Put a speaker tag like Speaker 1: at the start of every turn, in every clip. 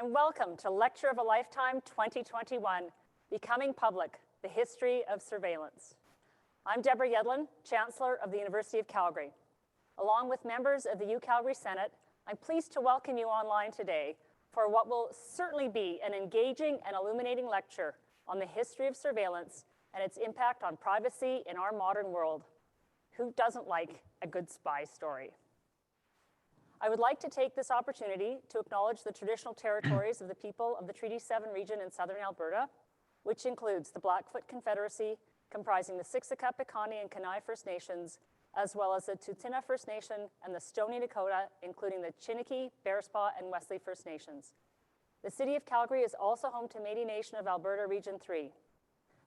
Speaker 1: and welcome to Lecture of a Lifetime 2021, Becoming Public, the History of Surveillance. I'm Deborah Yedlin, Chancellor of the University of Calgary. Along with members of the UCalgary Senate, I'm pleased to welcome you online today for what will certainly be an engaging and illuminating lecture on the history of surveillance and its impact on privacy in our modern world. Who doesn't like a good spy story? I would like to take this opportunity to acknowledge the traditional territories of the people of the Treaty 7 region in southern Alberta, which includes the Blackfoot Confederacy, comprising the Siksika, Piikani, and Kainai First Nations, as well as the Tsuut'ina First Nation and the Stoney Nakoda, including the Chiniki, Bearspaw, and Wesley First Nations. The City of Calgary is also home to Métis Nation of Alberta Region 3.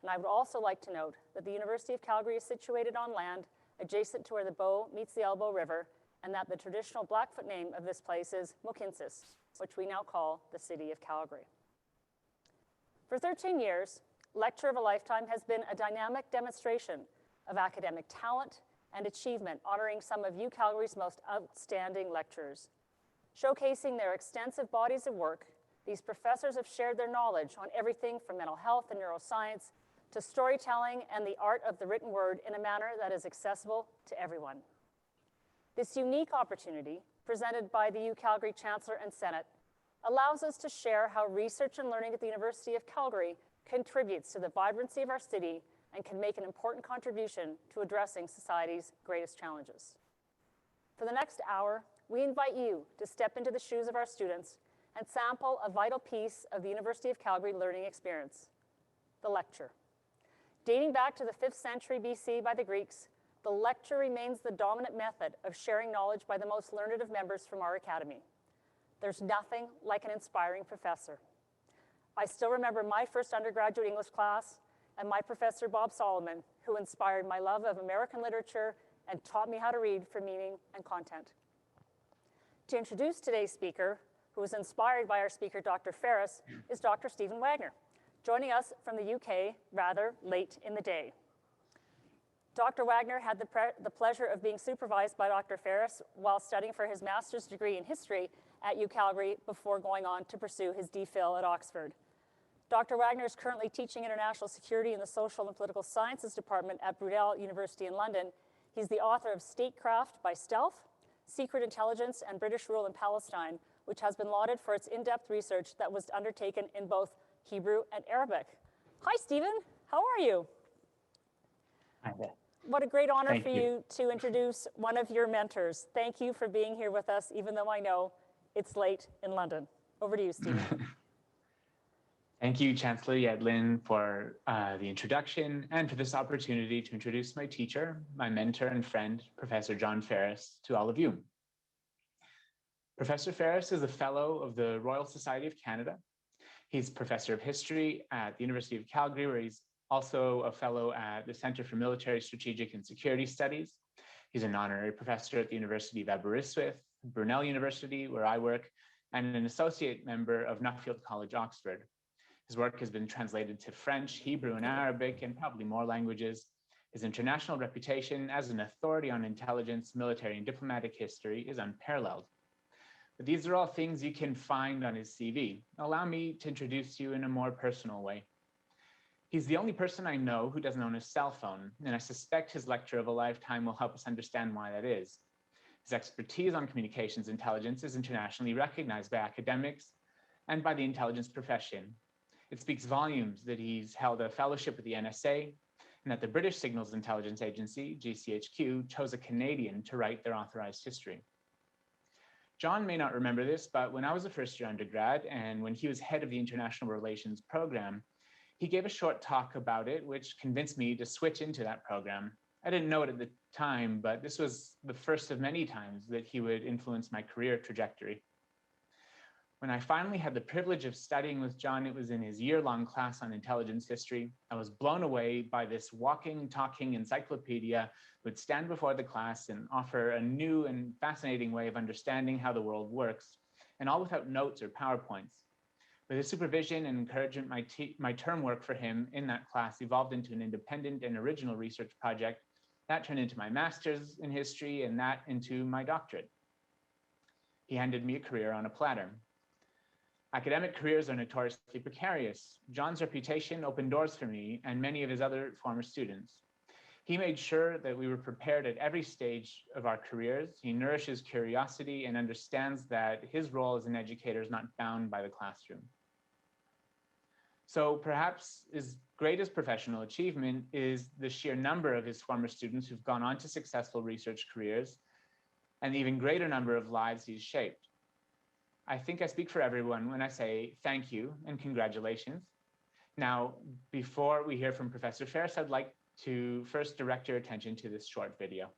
Speaker 1: And I would also like to note that the University of Calgary is situated on land adjacent to where the Bow meets the Elbow River, and that the traditional Blackfoot name of this place is Mohkinstsis, which we now call the City of Calgary. For 13 years, Lecture of a Lifetime has been a dynamic demonstration of academic talent and achievement, honoring some of UCalgary's most outstanding lecturers. Showcasing their extensive bodies of work, these professors have shared their knowledge on everything from mental health and neuroscience to storytelling and the art of the written word in a manner that is accessible to everyone. This unique opportunity, presented by the UCalgary Chancellor and Senate, allows us to share how research and learning at the University of Calgary contributes to the vibrancy of our city and can make an important contribution to addressing society's greatest challenges. For the next hour, we invite you to step into the shoes of our students and sample a vital piece of the University of Calgary learning experience, the lecture. Dating back to the 5th century BC by the Greeks, the lecture remains the dominant method of sharing knowledge by the most learned of members from our academy. There's nothing like an inspiring professor. I still remember my first undergraduate English class and my professor, Bob Solomon, who inspired my love of American literature and taught me how to read for meaning and content. To introduce today's speaker, who was inspired by our speaker, Dr. Ferris, is Dr. Stephen Wagner, joining us from the UK rather late in the day. Dr. Wagner had the pleasure of being supervised by Dr. Ferris while studying for his master's degree in history at UCalgary before going on to pursue his DPhil at Oxford. Dr. Wagner is currently teaching international security in the social and political sciences department at Brunel University in London. He's the author of Statecraft by Stealth, Secret Intelligence and British Rule in Palestine, which has been lauded for its in-depth research that was undertaken in both Hebrew and Arabic. Hi, Stephen. How are you?
Speaker 2: Hi there.
Speaker 1: What a great honor for you to introduce one of your mentors. Thank you for being here with us, even though I know it's late in London. Over to you, Stephen.
Speaker 2: Thank you, Chancellor Yedlin, for the introduction and for this opportunity to introduce my teacher, my mentor and friend, Professor John Ferris, to all of you. Professor Ferris is a fellow of the Royal Society of Canada. He's professor of history at the University of Calgary, where he's also a fellow at the Center for Military Strategic and Security Studies. He's an honorary professor at the University of Aberystwyth, Brunel University, where I work, and an associate member of Nuffield College, Oxford. His work has been translated to French, Hebrew, and Arabic, and probably more languages. His international reputation as an authority on intelligence, military, and diplomatic history is unparalleled. But these are all things you can find on his CV. Allow me to introduce you in a more personal way. He's the only person I know who doesn't own a cell phone, and I suspect his lecture of a lifetime will help us understand why that is. His expertise on communications intelligence is internationally recognized by academics and by the intelligence profession. It speaks volumes that he's held a fellowship with the NSA and that the British Signals Intelligence Agency, GCHQ, chose a Canadian to write their authorized history. John may not remember this, but when I was a first-year undergrad and when he was head of the International Relations program, he gave a short talk about it, which convinced me to switch into that program. I didn't know it at the time, but this was the first of many times that he would influence my career trajectory. When I finally had the privilege of studying with John, it was in his year-long class on intelligence history. I was blown away by this walking, talking encyclopedia who would stand before the class and offer a new and fascinating way of understanding how the world works, and all without notes or PowerPoints. With his supervision and encouragement, my term work for him in that class evolved into an independent and original research project that turned into my master's in history and that into my doctorate. He handed me a career on a platter. Academic careers are notoriously precarious. John's reputation opened doors for me and many of his other former students. He made sure that we were prepared at every stage of our careers. He nourishes curiosity and understands that his role as an educator is not bound by the classroom. So perhaps his greatest professional achievement is the sheer number of his former students who've gone on to successful research careers and the even greater number of lives he's shaped. I think I speak for everyone when I say thank you and congratulations. Now, before we hear from Professor Ferris, I'd like to first direct your attention to this short video.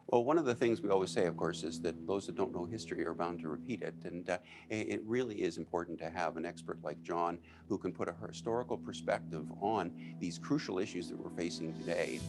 Speaker 3: Well, one of the things we always say, of course, is that those that don't know history are bound to repeat it. And it really is important to have an expert like John who can put a historical perspective on these crucial issues that we're facing today.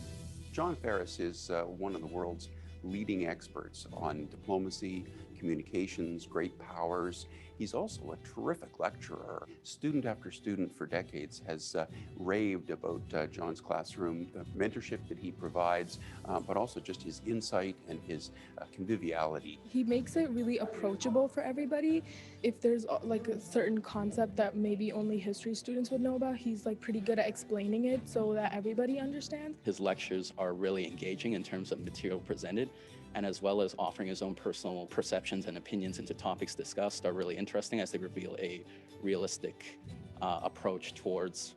Speaker 3: John Ferris is one of the world's leading experts on diplomacy, communications, great powers. He's also a terrific lecturer. Student after student for decades has raved about John's classroom, the mentorship that he provides, but also just his insight and his conviviality.
Speaker 4: He makes it really approachable for everybody. If there's like a certain concept that maybe only history students would know about, he's like pretty good at explaining it so that everybody understands.
Speaker 5: His lectures are really engaging in terms of material presented, and as well as offering his own personal perceptions and opinions into topics discussed are really interesting as they reveal a realistic approach towards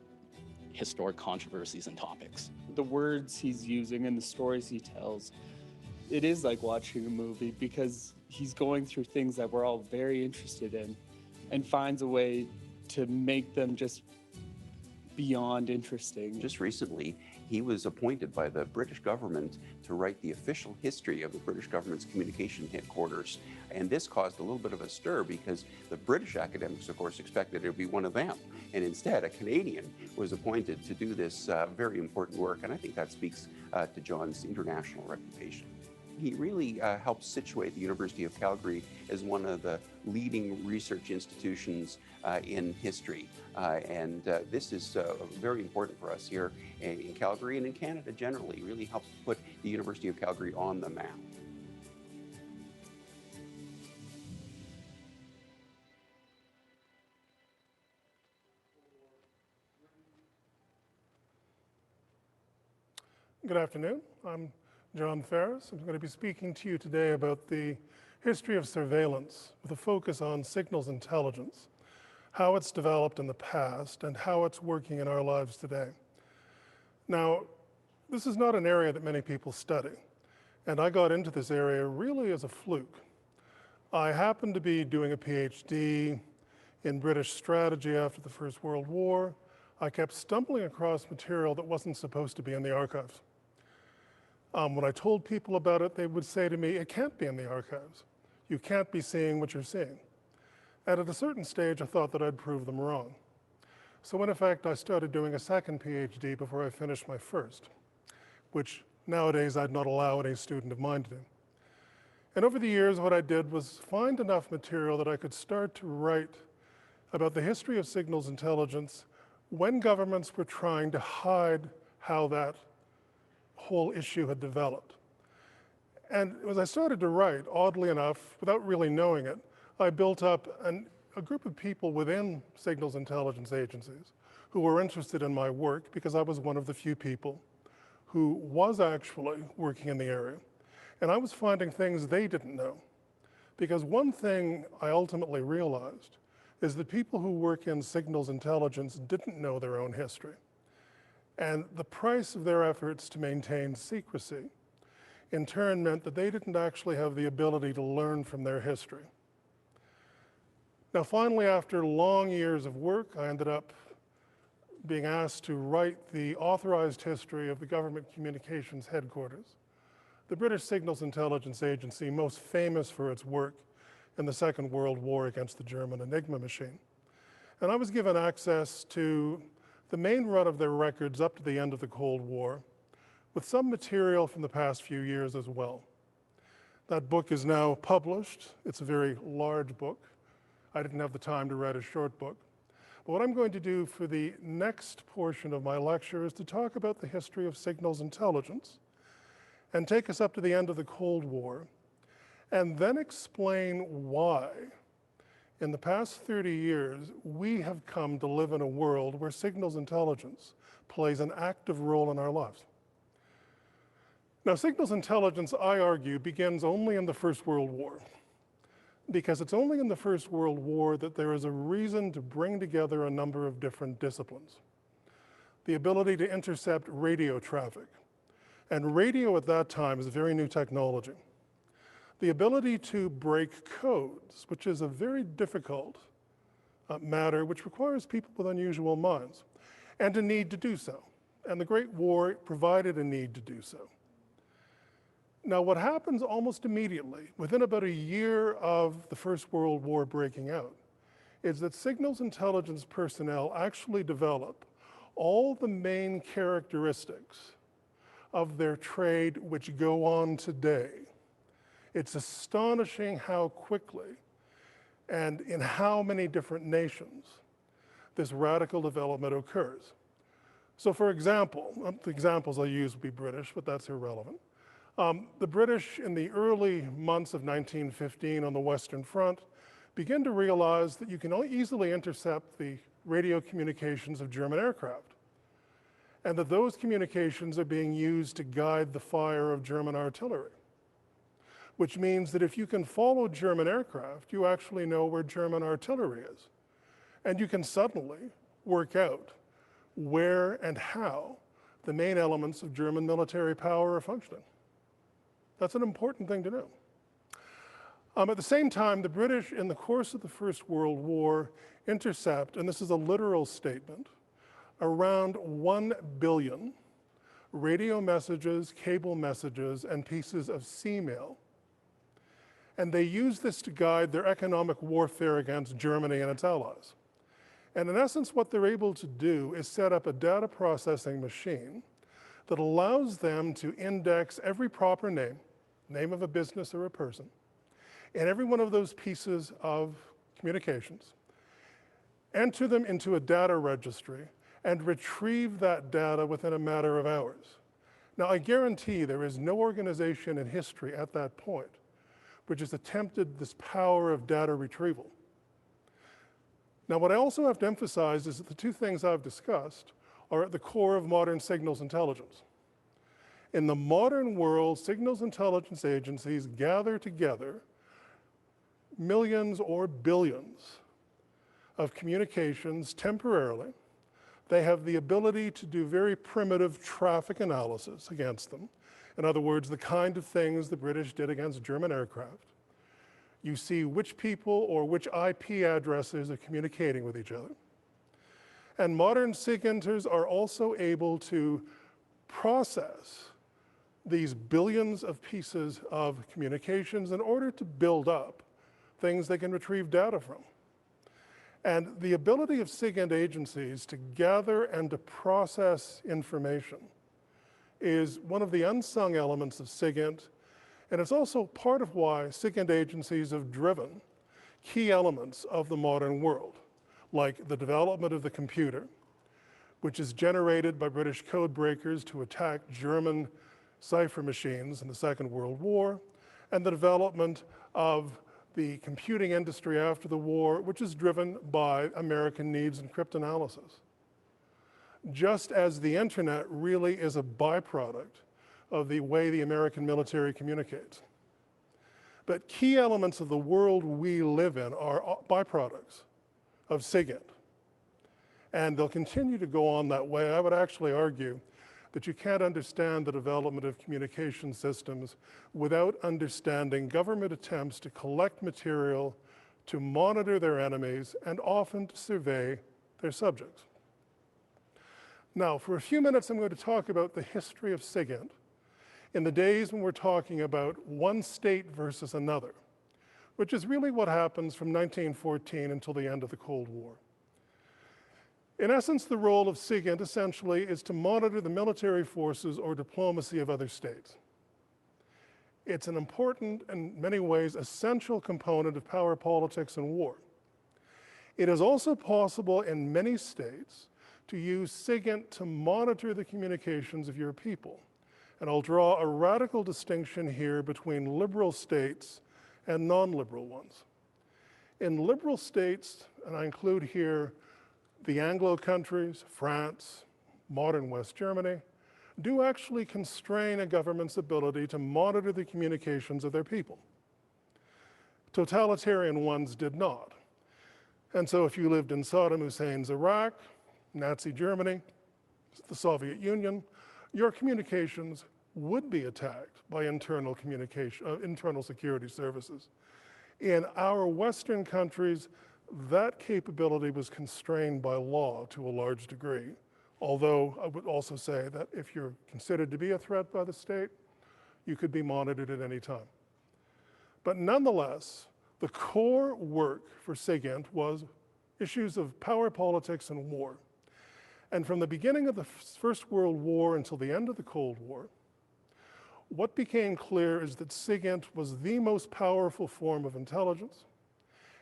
Speaker 5: historic controversies and topics.
Speaker 6: The words he's using and the stories he tells, it is like watching a movie because he's going through things that we're all very interested in and finds a way to make them just beyond interesting.
Speaker 3: Just recently, he was appointed by the British government to write the official history of the British government's communication headquarters. And this caused a little bit of a stir because the British academics, of course, expected it would be one of them. And instead, a Canadian was appointed to do this very important work. And I think that speaks to John's international reputation. He really helps situate the University of Calgary as one of the leading research institutions in history. And this is very important for us here in Calgary and in Canada generally. Really helps put the University of Calgary on the map.
Speaker 7: Good afternoon. I'm John Ferris. I'm going to be speaking to you today about the history of surveillance with a focus on signals intelligence, how it's developed in the past, and how it's working in our lives today. Now, this is not an area that many people study, and I got into this area really as a fluke. I happened to be doing a PhD in British strategy after the First World War. I kept stumbling across material that wasn't supposed to be in the archives. When I told people about it, they would say to me, it can't be in the archives. You can't be seeing what you're seeing. And at a certain stage, I thought that I'd prove them wrong. So in effect, I started doing a second PhD before I finished my first, which nowadays I'd not allow any student of mine to do. And over the years, what I did was find enough material that I could start to write about the history of signals intelligence when governments were trying to hide how that whole issue had developed. And as I started to write, oddly enough, without really knowing it, I built up a group of people within signals intelligence agencies who were interested in my work because I was one of the few people who was actually working in the area. And I was finding things they didn't know. Because one thing I ultimately realized is that people who work in signals intelligence didn't know their own history. And the price of their efforts to maintain secrecy in turn meant that they didn't actually have the ability to learn from their history. Now finally, after long years of work, I ended up being asked to write the authorized history of the government communications headquarters, the British Signals Intelligence Agency, most famous for its work in the Second World War against the German Enigma machine. And I was given access to the main run of their records up to the end of the Cold War, with some material from the past few years as well. That book is now published. It's a very large book. I didn't have the time to write a short book. But what I'm going to do for the next portion of my lecture is to talk about the history of signals intelligence and take us up to the end of the Cold War, and then explain why, In the past 30 years, we have come to live in a world where signals intelligence plays an active role in our lives. Now, signals intelligence, I argue, begins only in the First World War, because it's only in the First World War that there is a reason to bring together a number of different disciplines. The ability to intercept radio traffic. And radio at that time is a very new technology. The ability to break codes, which is a very difficult matter, which requires people with unusual minds, and a need to do so. And the Great War provided a need to do so. Now, what happens almost immediately, within about a year of the First World War breaking out, is that signals intelligence personnel actually develop all the main characteristics of their trade which go on today. It's astonishing how quickly and in how many different nations this radical development occurs. So for example, the examples I use would be British, but that's irrelevant. The British in the early months of 1915 on the Western Front begin to realize that you can easily intercept the radio communications of German aircraft, and that those communications are being used to guide the fire of German artillery, which means that if you can follow German aircraft, you actually know where German artillery is. And you can suddenly work out where and how the main elements of German military power are functioning. That's an important thing to know. At the same time, the British, in the course of the First World War, intercept, and this is a literal statement, around 1 billion radio messages, cable messages, and pieces of sea mail. And they use this to guide their economic warfare against Germany and its allies. And in essence, what they're able to do is set up a data processing machine that allows them to index every proper name of a business or a person, and every one of those pieces of communications, enter them into a data registry, and retrieve that data within a matter of hours. Now, I guarantee there is no organization in history at that point which has attempted this power of data retrieval. Now, what I also have to emphasize is that the two things I've discussed are at the core of modern signals intelligence. In the modern world, signals intelligence agencies gather together millions or billions of communications temporarily. They have the ability to do very primitive traffic analysis against them. In other words, the kind of things the British did against German aircraft. You see which people or which IP addresses are communicating with each other. And modern SIGINTers are also able to process these billions of pieces of communications in order to build up things they can retrieve data from. And the ability of SIGINT agencies to gather and to process information is one of the unsung elements of SIGINT, and it's also part of why SIGINT agencies have driven key elements of the modern world, like the development of the computer, which is generated by British code breakers to attack German cipher machines in the Second World War, and the development of the computing industry after the war, which is driven by American needs in cryptanalysis. Just as the internet really is a byproduct of the way the American military communicates. But key elements of the world we live in are byproducts of SIGINT. And they'll continue to go on that way. I would actually argue that you can't understand the development of communication systems without understanding government attempts to collect material, to monitor their enemies, and often to survey their subjects. Now, for a few minutes, I'm going to talk about the history of SIGINT in the days when we're talking about one state versus another, which is really what happens from 1914 until the end of the Cold War. In essence, the role of SIGINT essentially is to monitor the military forces or diplomacy of other states. It's an important, and in many ways, essential component of power politics and war. It is also possible in many states to use SIGINT to monitor the communications of your people. And I'll draw a radical distinction here between liberal states and non-liberal ones. In liberal states, and I include here the Anglo countries, France, modern West Germany, do actually constrain a government's ability to monitor the communications of their people. Totalitarian ones did not. And so if you lived in Saddam Hussein's Iraq, Nazi Germany, the Soviet Union, your communications would be attacked by internal security services. In our Western countries, that capability was constrained by law to a large degree. Although I would also say that if you're considered to be a threat by the state, you could be monitored at any time. But nonetheless, the core work for SIGINT was issues of power politics and war. And from the beginning of the First World War until the end of the Cold War, what became clear is that SIGINT was the most powerful form of intelligence,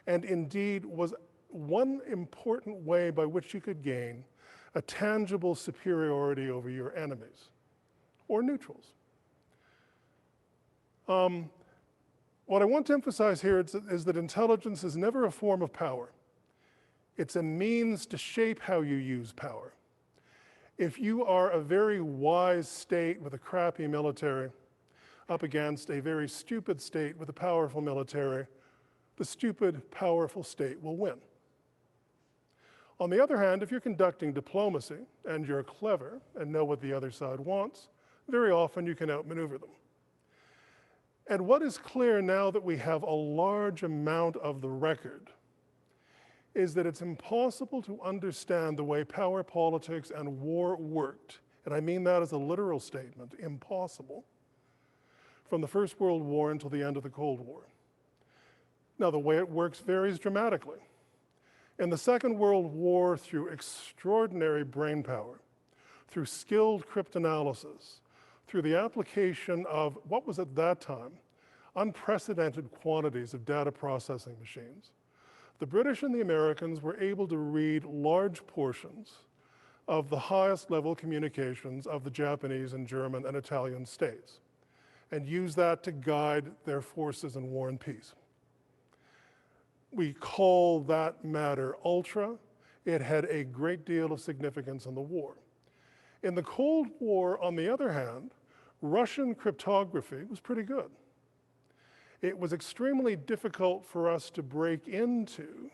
Speaker 7: and indeed was one important way by which you could gain a tangible superiority over your enemies or neutrals. What I want to emphasize here is that intelligence is never a form of power. It's a means to shape how you use power. If you are a very wise state with a crappy military up against a very stupid state with a powerful military, the stupid, powerful state will win. On the other hand, if you're conducting diplomacy and you're clever and know what the other side wants, very often you can outmaneuver them. And what is clear now that we have a large amount of the record is that it's impossible to understand the way power politics and war worked, and I mean that as a literal statement, impossible, from the First World War until the end of the Cold War. Now, the way it works varies dramatically. In the Second World War, through extraordinary brain power, through skilled cryptanalysis, through the application of what was at that time unprecedented quantities of data processing machines, the British and the Americans were able to read large portions of the highest level communications of the Japanese and German and Italian states and use that to guide their forces in war and peace. We call that matter ultra. It had a great deal of significance in the war. In the Cold War, on the other hand, Russian cryptography was pretty good. It was extremely difficult for us to break into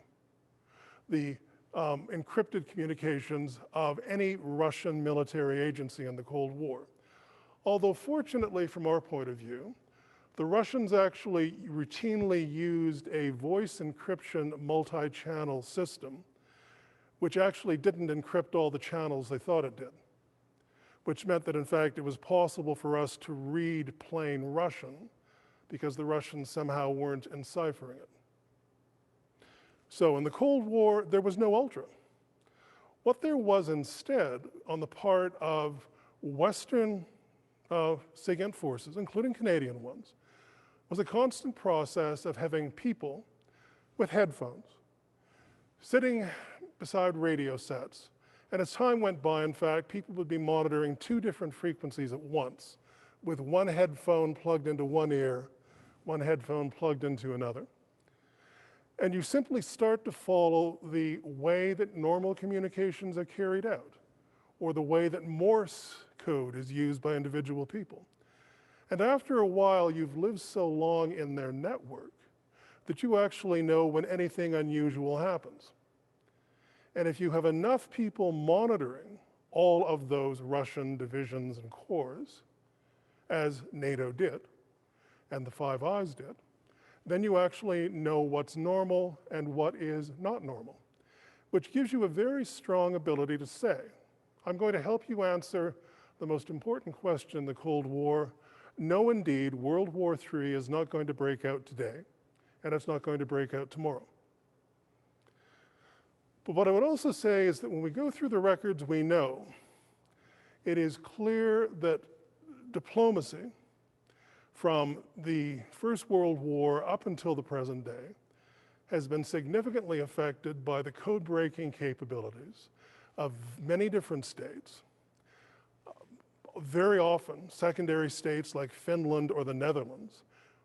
Speaker 7: the encrypted communications of any Russian military agency in the Cold War. Although fortunately, from our point of view, the Russians actually routinely used a voice encryption multi-channel system, which actually didn't encrypt all the channels they thought it did, which meant that in fact it was possible for us to read plain Russian because the Russians somehow weren't enciphering it. So in the Cold War, there was no ultra. What there was instead on the part of Western SIGINT forces, including Canadian ones, was a constant process of having people with headphones sitting beside radio sets. And as time went by, in fact, people would be monitoring two different frequencies at once, with one headphone plugged into one ear, one headphone plugged into another. And you simply start to follow the way that normal communications are carried out, or the way that Morse code is used by individual people. And after a while, you've lived so long in their network that you actually know when anything unusual happens. And if you have enough people monitoring all of those Russian divisions and corps, as NATO did, and the Five Eyes did, then you actually know what's normal and what is not normal, which gives you a very strong ability to say, I'm going to help you answer the most important question in the Cold War. No, indeed, World War III is not going to break out today, and it's not going to break out tomorrow. But what I would also say is that when we go through the records, we know it is clear that diplomacy from the First World War up until the present day has been significantly affected by the code-breaking capabilities of many different states. Very often, secondary states like Finland or the Netherlands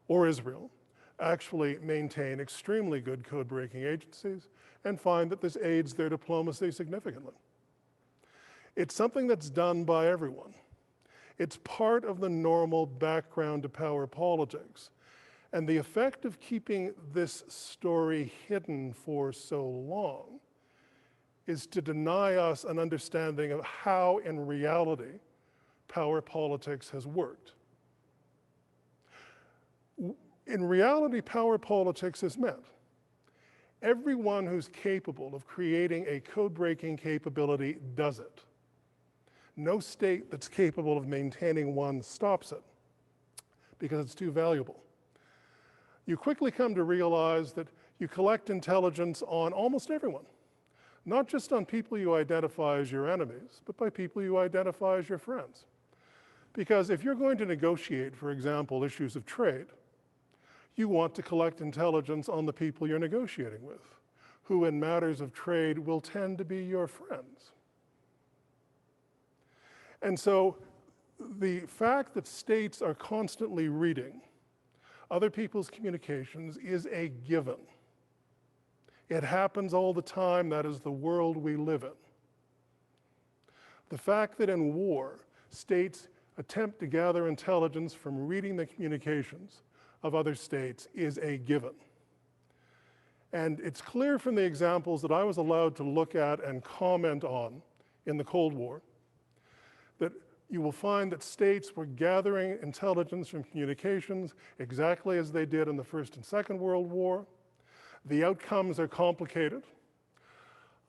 Speaker 7: or Israel actually maintain extremely good code-breaking agencies and find that this aids their diplomacy significantly. It's something that's done by everyone. It's part of the normal background to power politics. And the effect of keeping this story hidden for so long is to deny us an understanding of how, in reality, power politics has worked. In reality, power politics has meant everyone who's capable of creating a code-breaking capability does it. No state that's capable of maintaining one stops it because it's too valuable. You quickly come to realize that you collect intelligence on almost everyone, not just on people you identify as your enemies, but by people you identify as your friends. Because if you're going to negotiate, for example, issues of trade, you want to collect intelligence on the people you're negotiating with, who in matters of trade will tend to be your friends. And so the fact that states are constantly reading other people's communications is a given. It happens all the time. That is the world we live in. The fact that in war, states attempt to gather intelligence from reading the communications of other states is a given. And it's clear from the examples that I was allowed to look at and comment on in the Cold War that you will find that states were gathering intelligence from communications exactly as they did in the First and Second World War. The outcomes are complicated.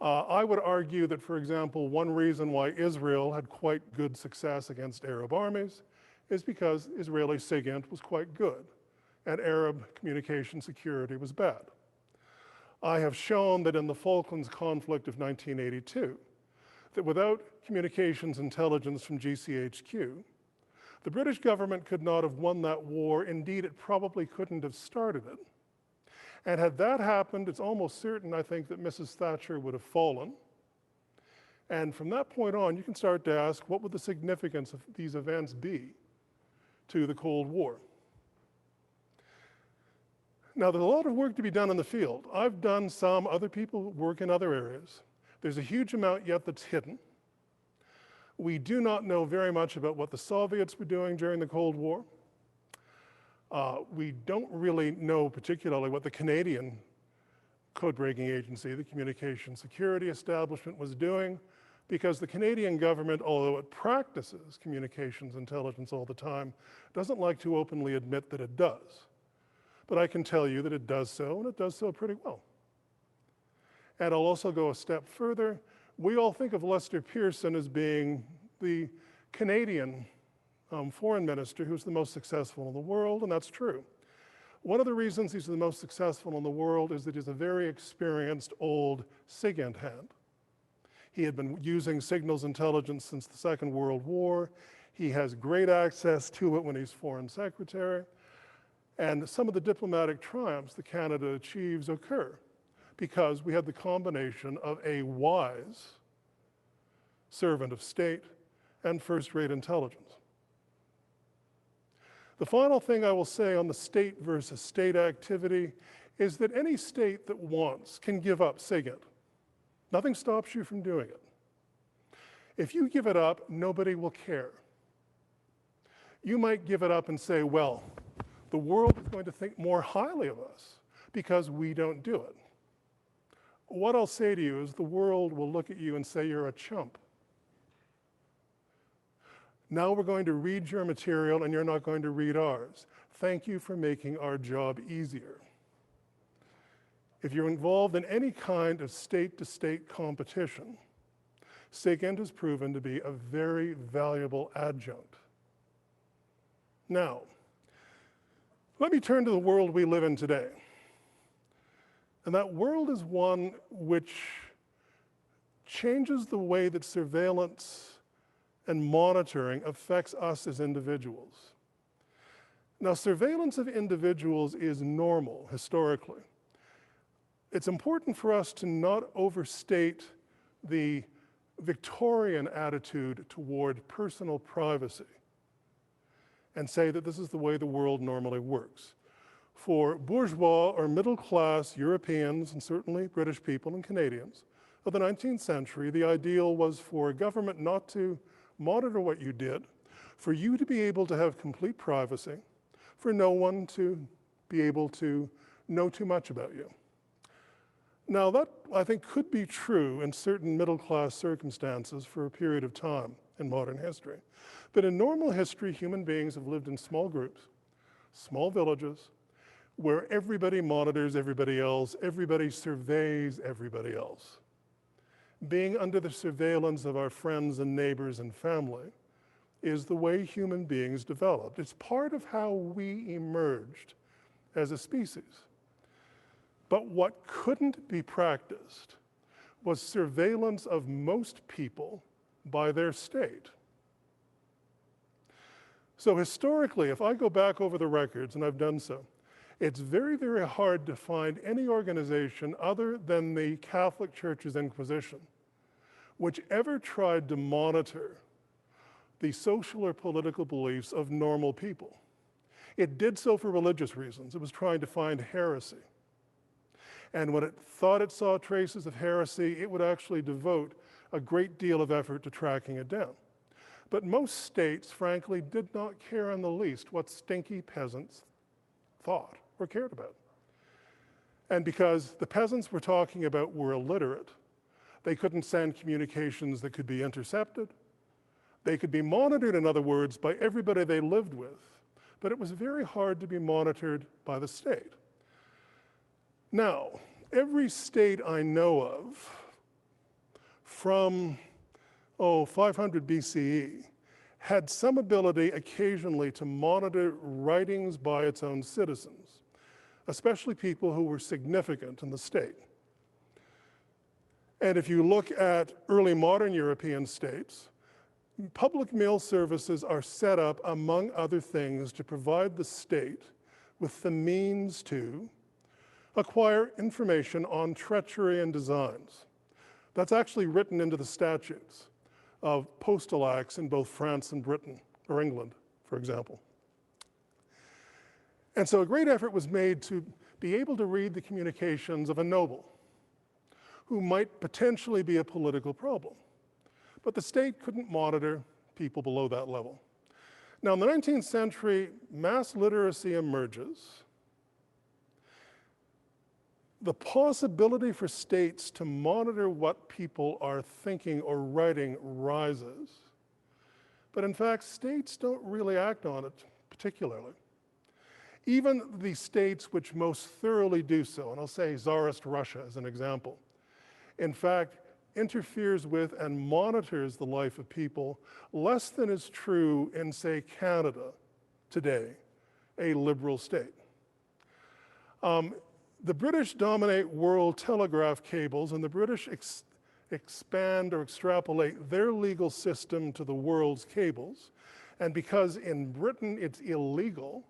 Speaker 7: I would argue that, for example, one reason why Israel had quite good success against Arab armies is because Israeli SIGINT was quite good and Arab communication security was bad. I have shown that in the Falklands conflict of 1982, that without communications intelligence from GCHQ, the British government could not have won that war. Indeed, it probably couldn't have started it. And had that happened, it's almost certain, I think, that Mrs. Thatcher would have fallen. And from that point on, you can start to ask, what would the significance of these events be to the Cold War? Now, there's a lot of work to be done in the field. I've done some, other people work in other areas. There's a huge amount yet that's hidden. We do not know very much about what the Soviets were doing during the Cold War. We don't really know particularly what the Canadian code-breaking agency, the Communication Security Establishment, was doing, because the Canadian government, although it practices communications intelligence all the time, doesn't like to openly admit that it does. But I can tell you that it does so, and it does so pretty well. And I'll also go a step further. We all think of Lester Pearson as being the Canadian foreign minister who's the most successful in the world, and that's true. One of the reasons he's the most successful in the world is that he's a very experienced old SIGINT hand. He had been using signals intelligence since the Second World War. He has great access to it when he's foreign secretary. And some of the diplomatic triumphs that Canada achieves occur because we had the combination of a wise servant of state and first-rate intelligence. The final thing I will say on the state versus state activity is that any state that wants can give up SIGINT. Nothing stops you from doing it. If you give it up, nobody will care. You might give it up and say, well, the world is going to think more highly of us because we don't do it. What I'll say to you is the world will look at you and say you're a chump. Now we're going to read your material and you're not going to read ours. Thank you for making our job easier. If you're involved in any kind of state-to-state competition, SIGINT has proven to be a very valuable adjunct. Now, let me turn to the world we live in today. And that world is one which changes the way that surveillance and monitoring affects us as individuals. Now, surveillance of individuals is normal historically. It's important for us to not overstate the Victorian attitude toward personal privacy and say that this is the way the world normally works. for bourgeois or middle-class Europeans, and certainly British people and Canadians of the 19th century, the ideal was for a government not to monitor what you did, for you to be able to have complete privacy, for no one to be able to know too much about you. Now that, I think, could be true in certain middle-class circumstances for a period of time in modern history. But in normal history, human beings have lived in small groups, small villages, where everybody monitors everybody else, everybody surveys everybody else. Being under the surveillance of our friends and neighbors and family is the way human beings developed. It's part of how we emerged as a species. But what couldn't be practiced was surveillance of most people by their state. So historically, if I go back over the records, and I've done so, it's very, very hard to find any organization other than the Catholic Church's Inquisition which ever tried to monitor the social or political beliefs of normal people. It did so for religious reasons. It was trying to find heresy. And when it thought it saw traces of heresy, it would actually devote a great deal of effort to tracking it down. But most states, frankly, did not care in the least what stinky peasants thought or cared about. And because the peasants we're talking about were illiterate, they couldn't send communications that could be intercepted. They could be monitored, in other words, by everybody they lived with, but it was very hard to be monitored by the state. Now, every state I know of from, 500 BCE had some ability occasionally to monitor writings by its own citizens, especially people who were significant in the state. And if you look at early modern European states, public mail services are set up, among other things, to provide the state with the means to acquire information on treachery and designs. That's actually written into the statutes of postal acts in both France and Britain, or England, for example. And so a great effort was made to be able to read the communications of a noble who might potentially be a political problem. But the state couldn't monitor people below that level. Now, in the 19th century, mass literacy emerges. The possibility for states to monitor what people are thinking or writing rises. But in fact, states don't really act on it particularly. Even the states which most thoroughly do so, and I'll say Tsarist Russia as an example, in fact, interferes with and monitors the life of people less than is true in, say, Canada today, a liberal state. The British dominate world telegraph cables, and the British expand or extrapolate their legal system to the world's cables. And because in Britain it's illegal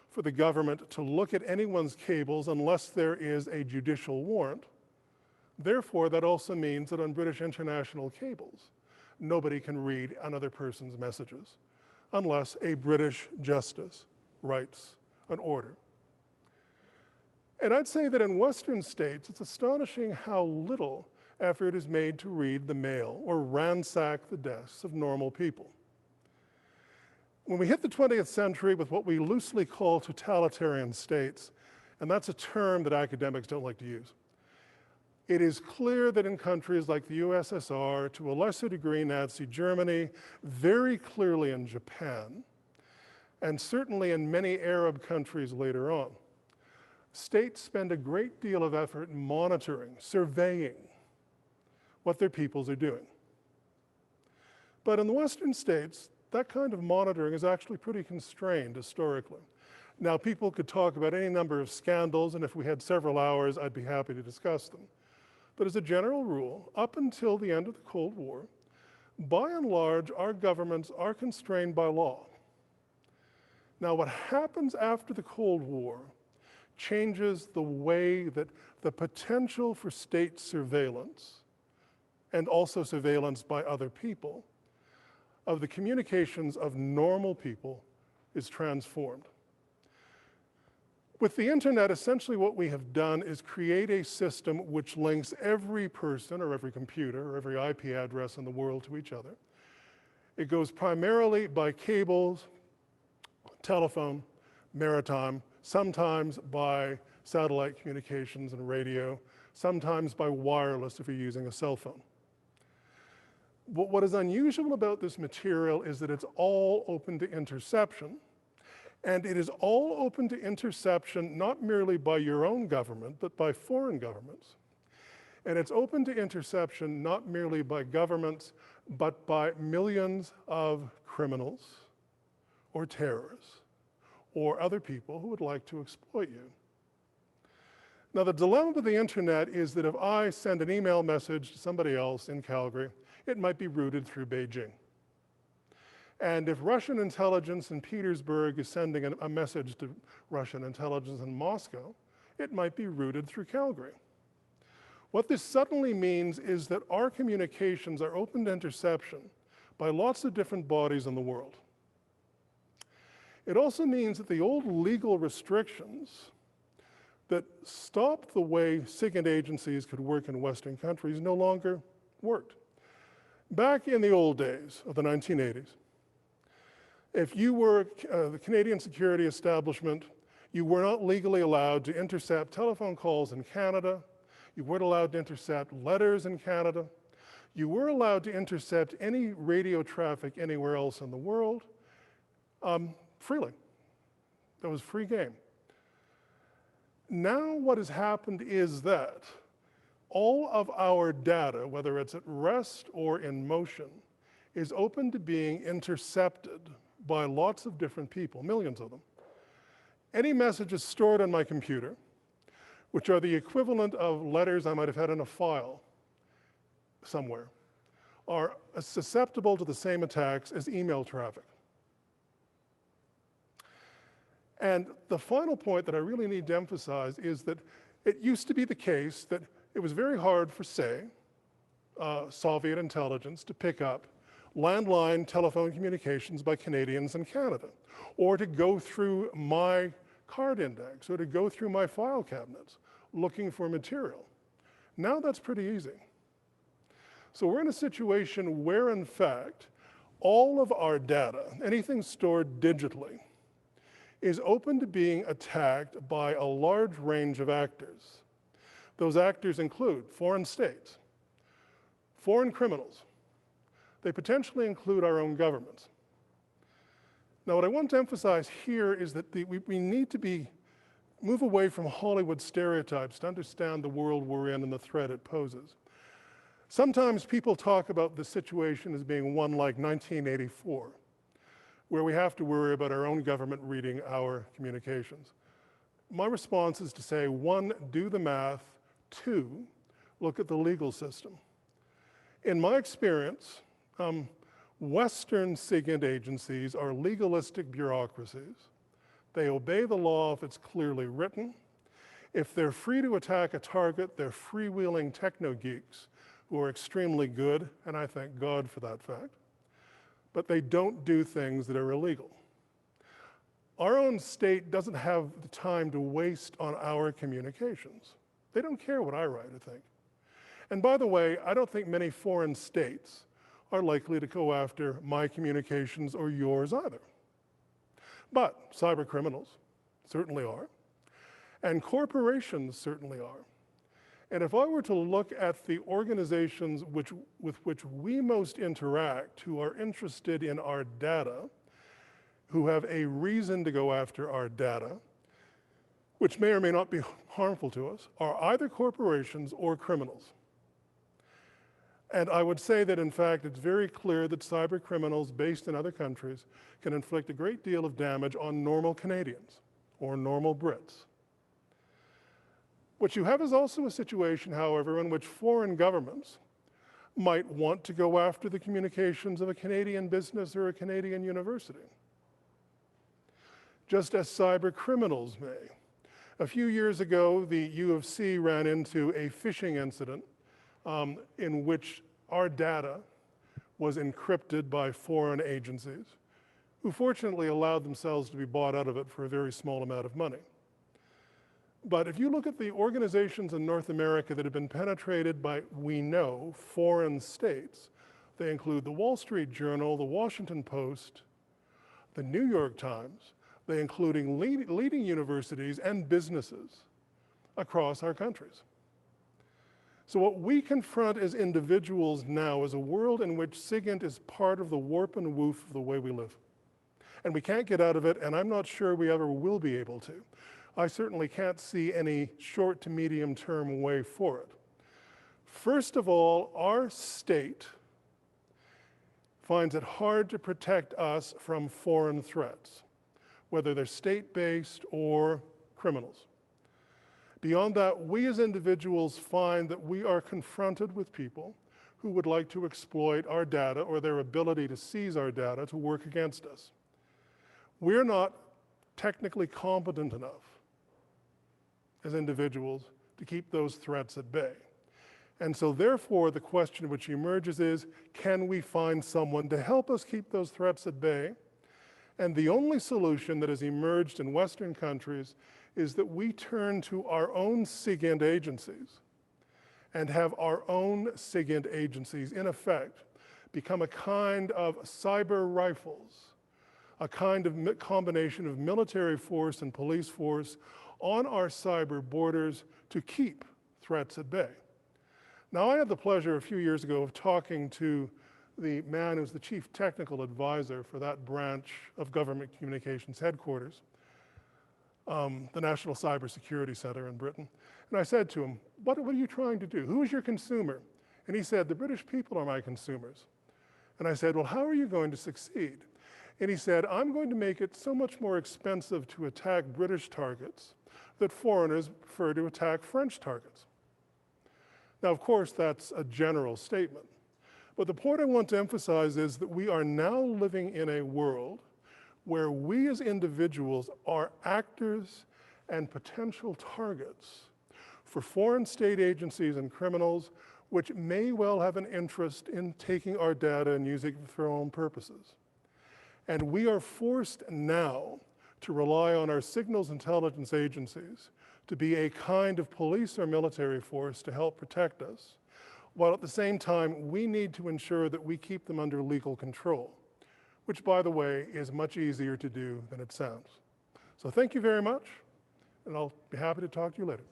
Speaker 7: for the government to look at anyone's cables unless there is a judicial warrant, therefore, that also means that on British international cables, nobody can read another person's messages unless a British justice writes an order. And I'd say that in Western states, it's astonishing how little effort is made to read the mail or ransack the desks of normal people. When we hit the 20th century with what we loosely call totalitarian states, and that's a term that academics don't like to use, it is clear that in countries like the USSR, to a lesser degree Nazi Germany, very clearly in Japan, and certainly in many Arab countries later on, states spend a great deal of effort monitoring, surveying what their peoples are doing. But in the Western states, that kind of monitoring is actually pretty constrained historically. Now, people could talk about any number of scandals, and if we had several hours, I'd be happy to discuss them. But as a general rule, up until the end of the Cold War, by and large, our governments are constrained by law. Now, what happens after the Cold War changes the way that the potential for state surveillance, and also surveillance by other people, of the communications of normal people is transformed. With the internet, essentially what we have done is create a system which links every person or every computer or every IP address in the world to each other. It goes primarily by cables, telephone, maritime, sometimes by satellite communications and radio, sometimes by wireless if you're using a cell phone. But what is unusual about this material is that it's all open to interception. And it is all open to interception not merely by your own government, but by foreign governments. And it's open to interception not merely by governments, but by millions of criminals or terrorists or other people who would like to exploit you. Now, the dilemma with the internet is that if I send an email message to somebody else in Calgary, it might be routed through Beijing. And if Russian intelligence in Petersburg is sending a message to Russian intelligence in Moscow, it might be routed through Calgary. What this suddenly means is that our communications are open to interception by lots of different bodies in the world. It also means that the old legal restrictions that stopped the way SIGINT agencies could work in Western countries no longer worked. Back in the old days of the 1980s, if you were the Canadian security establishment, you were not legally allowed to intercept telephone calls in Canada. You weren't allowed to intercept letters in Canada. You were allowed to intercept any radio traffic anywhere else in the world freely. That was free game. Now what has happened is that all of our data, whether it's at rest or in motion, is open to being intercepted by lots of different people, millions of them. Any messages stored on my computer, which are the equivalent of letters I might have had in a file somewhere, are susceptible to the same attacks as email traffic. And the final point that I really need to emphasize is that it used to be the case that it was very hard for, say, Soviet intelligence to pick up landline telephone communications by Canadians in Canada, or to go through my card index, or to go through my file cabinets looking for material. Now that's pretty easy. So we're in a situation where, in fact, all of our data, anything stored digitally, is open to being attacked by a large range of actors. Those actors include foreign states, foreign criminals. They potentially include our own governments. Now, what I want to emphasize here is that we need to move away from Hollywood stereotypes to understand the world we're in and the threat it poses. Sometimes people talk about the situation as being one like 1984, where we have to worry about our own government reading our communications. My response is to say, one, do the math, two, look at the legal system. In my experience, Western SIGINT agencies are legalistic bureaucracies. They obey the law if it's clearly written. If they're free to attack a target, they're freewheeling techno-geeks who are extremely good, and I thank God for that fact. But they don't do things that are illegal. Our own state doesn't have the time to waste on our communications. They don't care what I write or think. And by the way, I don't think many foreign states are likely to go after my communications or yours either. But cyber criminals certainly are, and corporations certainly are. And if I were to look at the organizations with which we most interact, who are interested in our data, who have a reason to go after our data, which may or may not be harmful to us, are either corporations or criminals. And I would say that, in fact, it's very clear that cyber criminals based in other countries can inflict a great deal of damage on normal Canadians or normal Brits. What you have is also a situation, however, in which foreign governments might want to go after the communications of a Canadian business or a Canadian university, just as cyber criminals may. A few years ago, the U of C ran into a phishing incident in which our data was encrypted by foreign agencies, who fortunately allowed themselves to be bought out of it for a very small amount of money. But if you look at the organizations in North America that have been penetrated by, we know, foreign states, they include the Wall Street Journal, the Washington Post, the New York Times, they including leading universities and businesses across our countries. So what we confront as individuals now is a world in which SIGINT is part of the warp and woof of the way we live. And we can't get out of it, and I'm not sure we ever will be able to. I certainly can't see any short to medium term way for it. First of all, our state finds it hard to protect us from foreign threats, whether they're state-based or criminals. Beyond that, we as individuals find that we are confronted with people who would like to exploit our data or their ability to seize our data to work against us. We're not technically competent enough as individuals to keep those threats at bay. And so therefore, the question which emerges is, can we find someone to help us keep those threats at bay? And the only solution that has emerged in Western countries is that we turn to our own SIGINT agencies and have our own SIGINT agencies, in effect, become a kind of cyber rifles, a kind of combination of military force and police force on our cyber borders to keep threats at bay. Now, I had the pleasure a few years ago of talking to the man who's the chief technical advisor for that branch of government communications headquarters, the National Cybersecurity Center in Britain. And I said to him, what are you trying to do? Who is your consumer? And he said, the British people are my consumers. And I said, well, how are you going to succeed? And he said, I'm going to make it so much more expensive to attack British targets that foreigners prefer to attack French targets. Now, of course, that's a general statement. But the point I want to emphasize is that we are now living in a world where we as individuals are actors and potential targets for foreign state agencies and criminals which may well have an interest in taking our data and using it for their own purposes. And we are forced now to rely on our signals intelligence agencies to be a kind of police or military force to help protect us, while at the same time, we need to ensure that we keep them under legal control, which, by the way, is much easier to do than it sounds. So thank you very much, and I'll be happy to talk to you later.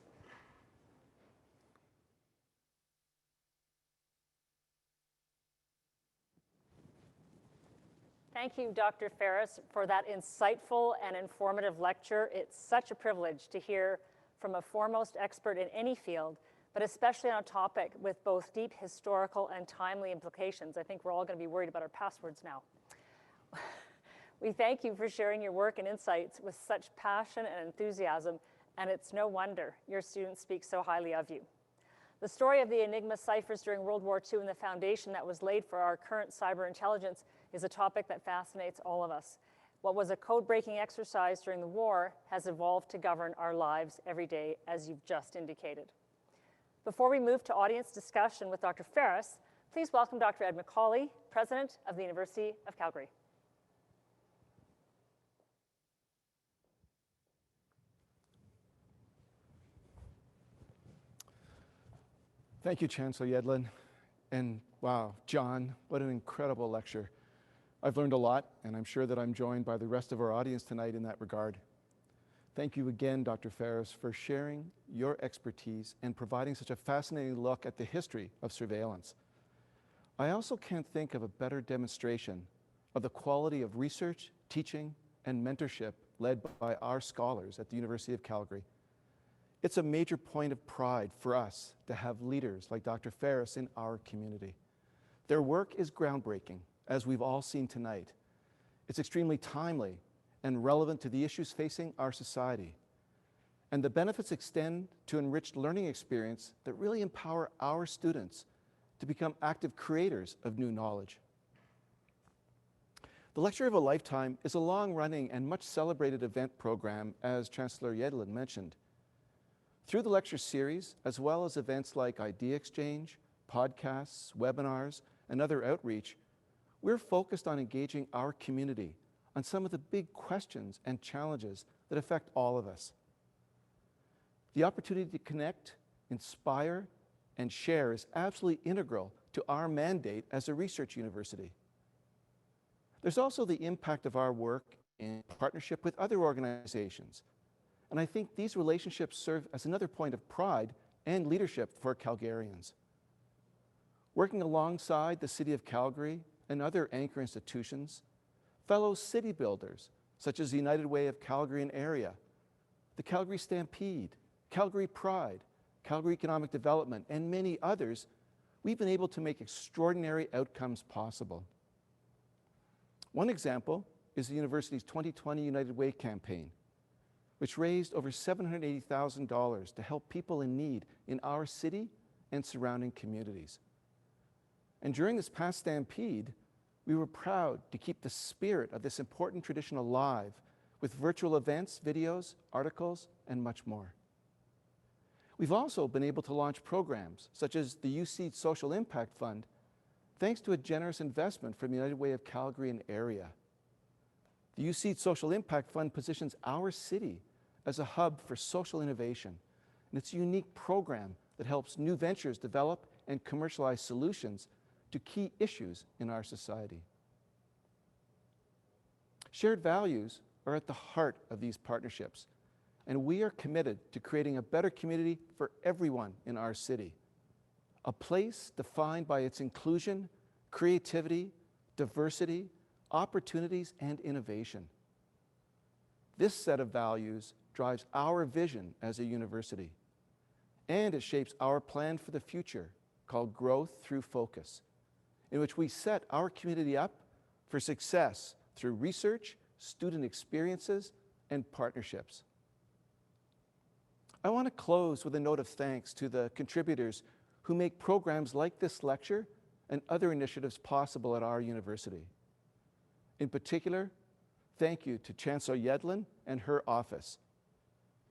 Speaker 1: Thank you, Dr. Ferris, for that insightful and informative lecture. It's such a privilege to hear from a foremost expert in any field, but especially on a topic with both deep historical and timely implications. I think we're all going to be worried about our passwords now. We thank you for sharing your work and insights with such passion and enthusiasm, and it's no wonder your students speak so highly of you. The story of the Enigma ciphers during World War II and the foundation that was laid for our current cyber intelligence is a topic that fascinates all of us. What was a code-breaking exercise during the war has evolved to govern our lives every day, as you've just indicated. Before we move to audience discussion with Dr. Ferris, please welcome Dr. Ed McCauley, President of the University of Calgary.
Speaker 8: Thank you, Chancellor Yedlin. And wow, John, what an incredible lecture. I've learned a lot, and I'm sure that I'm joined by the rest of our audience tonight in that regard. Thank you again, Dr. Ferris, for sharing your expertise and providing such a fascinating look at the history of surveillance. I also can't think of a better demonstration of the quality of research, teaching, and mentorship led by our scholars at the University of Calgary. It's a major point of pride for us to have leaders like Dr. Ferris in our community. Their work is groundbreaking, as we've all seen tonight. It's extremely timely and relevant to the issues facing our society. And the benefits extend to enriched learning experience that really empower our students to become active creators of new knowledge. The Lecture of a Lifetime is a long-running and much celebrated event program, as Chancellor Yedlin mentioned. Through the lecture series, as well as events like idea exchange, podcasts, webinars, and other outreach, we're focused on engaging our community on some of the big questions and challenges that affect all of us. The opportunity to connect, inspire, and share is absolutely integral to our mandate as a research university. There's also the impact of our work in partnership with other organizations. And I think these relationships serve as another point of pride and leadership for Calgarians. Working alongside the City of Calgary and other anchor institutions, fellow city builders such as the United Way of Calgary and Area, the Calgary Stampede, Calgary Pride, Calgary Economic Development, and many others, we've been able to make extraordinary outcomes possible. One example is the university's 2020 United Way campaign, which raised over $780,000 to help people in need in our city and surrounding communities. And during this past Stampede, we were proud to keep the spirit of this important tradition alive with virtual events, videos, articles, and much more. We've also been able to launch programs such as the UC Social Impact Fund, thanks to a generous investment from the United Way of Calgary and Area. The UC Social Impact Fund positions our city as a hub for social innovation, and it's a unique program that helps new ventures develop and commercialize solutions to key issues in our society. Shared values are at the heart of these partnerships, and we are committed to creating a better community for everyone in our city, a place defined by its inclusion, creativity, diversity, opportunities, and innovation. This set of values drives our vision as a university, and it shapes our plan for the future called Growth Through Focus, in which we set our community up for success through research, student experiences, and partnerships. I want to close with a note of thanks to the contributors who make programs like this lecture and other initiatives possible at our university. In particular, thank you to Chancellor Yedlin and her office,